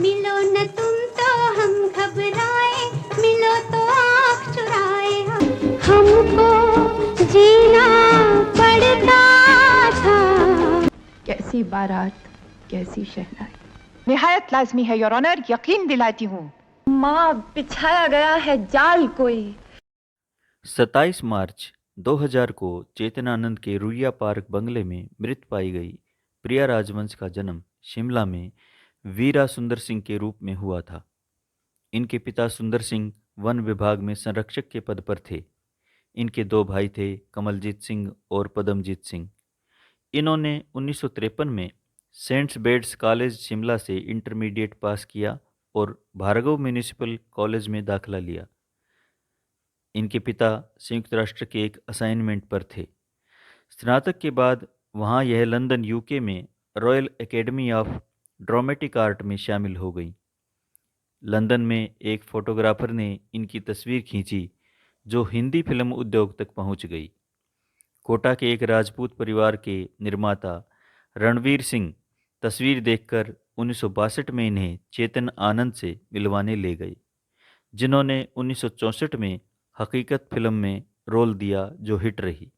मिलो न तुम तो हम घबराए, मिलो तो आँख चुराए हमको जीना पड़ता था। कैसी बारात, कैसी शहनाई। निहायत लाजमी है योर ऑनर, यकीन दिलाती हूँ। माँ, बिछाया गया है जाल कोई। 27 मार्च 2000 को चेतनानंद के रुइया पार्क बंगले में मृत पाई गई प्रिया राजवंश का जन्म शिमला में वीरा सुंदर सिंह के रूप में हुआ था। इनके पिता सुंदर सिंह वन विभाग में संरक्षक के पद पर थे। इनके दो भाई थे, कमलजीत सिंह और पदमजीत सिंह। इन्होंने 1953 में सेंट्स बेड्स कॉलेज शिमला से इंटरमीडिएट पास किया और भार्गव म्यूनिसिपल कॉलेज में दाखिला लिया। इनके पिता संयुक्त राष्ट्र के एक असाइनमेंट पर थे। स्नातक के बाद वहाँ यह लंदन यूके में royal academy of dramatic art में शामिल हो गई। लंदन में एक फोटोग्राफर ने इनकी तस्वीर खींची जो हिंदी फिल्म उद्योग तक पहुंच गई। कोटा के एक राजपूत परिवार के निर्माता रणवीर सिंह तस्वीर देखकर 1962 में इन्हें चेतन आनंद से मिलवाने ले गए, जिन्होंने 1964 में हकीकत फिल्म में रोल दिया जो हिट रही।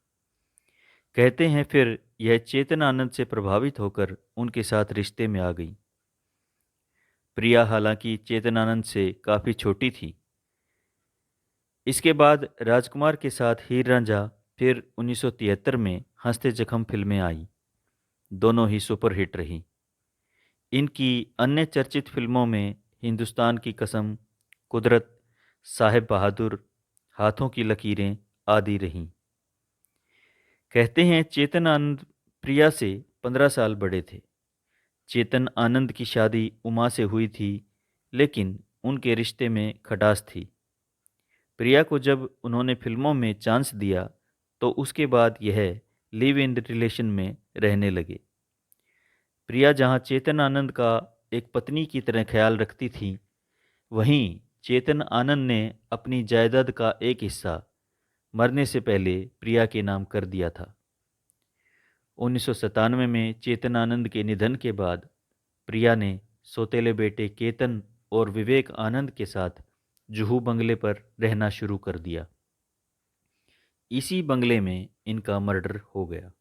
कहते हैं फिर यह चेतन आनंद से प्रभावित होकर उनके साथ रिश्ते में आ गई। प्रिया हालांकि चेतन आनंद से काफ़ी छोटी थी। इसके बाद राजकुमार के साथ हीर रांझा, फिर 1973 में हंसते जख्म फिल्में आई। दोनों ही सुपरहिट रहीं। इनकी अन्य चर्चित फिल्मों में हिंदुस्तान की कसम, कुदरत, साहिब बहादुर, हाथों की लकीरें आदि रहीं। कहते हैं चेतन आनंद प्रिया से 15 साल बड़े थे। चेतन आनंद की शादी उमा से हुई थी, लेकिन उनके रिश्ते में खटास थी। प्रिया को जब उन्होंने फिल्मों में चांस दिया तो उसके बाद यह लिव इन रिलेशन में रहने लगे। प्रिया जहां चेतन आनंद का एक पत्नी की तरह ख्याल रखती थी, वहीं चेतन आनंद ने अपनी जायदाद का एक हिस्सा मरने से पहले प्रिया के नाम कर दिया था। 1997 में चेतन आनंद के निधन के बाद प्रिया ने सौतेले बेटे केतन और विवेक आनंद के साथ जुहू बंगले पर रहना शुरू कर दिया। इसी बंगले में इनका मर्डर हो गया।